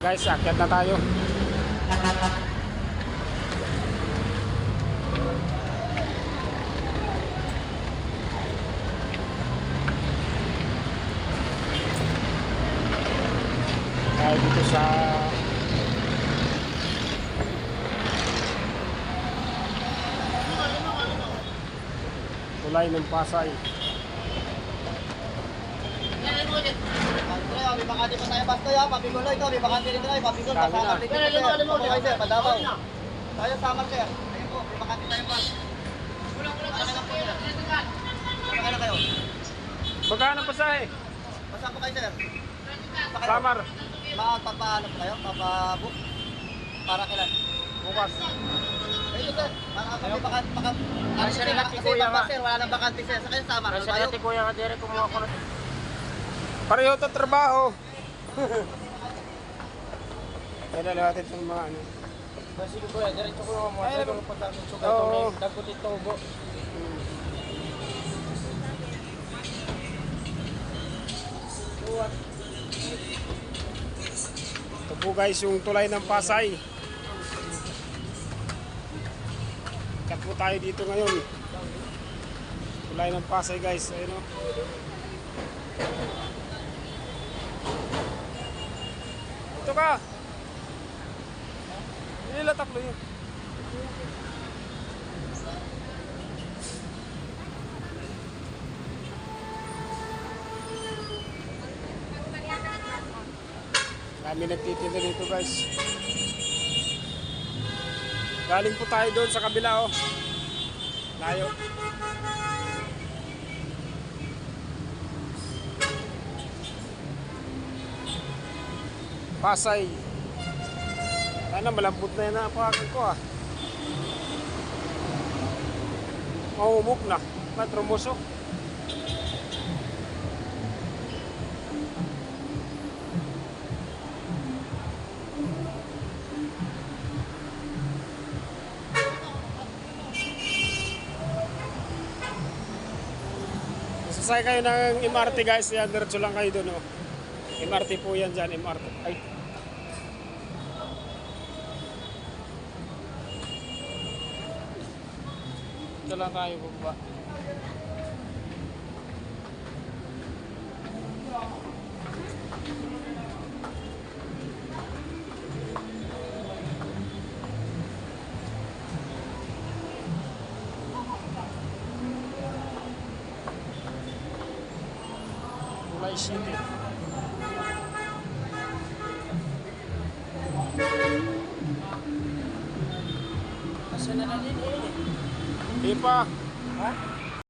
Guys, akyat na tayo. Tayo dito sa tulay ng Pasay. May bakante pa tayo basta ya, papigulo ito, may bakante rin tayo, papigulo, kasama rin ito. Opo kayo sir, Padabaw. Tayo sama sir. Ayun po, may bakante tayo pa. Saan na kayo? Magkano pasahe? Pasaan po kayo sir? Samar. Magpapaano po kayo? Papabook? Para kailan? Bukas. Ayun sir, may bakante. Kasi Kasi kuya baba nga. sir, wala nang bakante sir. Sa kayo sama, ano tayo? Kuya ka dire kumuha ko na. Pareho to trabaho. Kaya na natin itong mga ano. Sige kuya, diretso ko yung mga Ayun. itong pagkakit sugat Oo. ito may dagot ito ubo. Ito po guys yung tulay ng Pasay. Kat po tayo dito ngayon. Tulay ng Pasay guys. Ayun o. Ito ka. Nilatak lo yun. Kami nagtitinda dito guys. Galing po tayo doon sa kabila oh. Layo. Pasay. Sana malambot na yan ang pahakan ko ah. Mahumok na. Matrumuso. Sasay kayo ng MRT guys. Yan, diretso lang kayo doon oh. MRT po yan dyan. MRT. Ay. Ito lang tayo bumaba. Tulay City. Kasi na din eh. Di pa. Ha?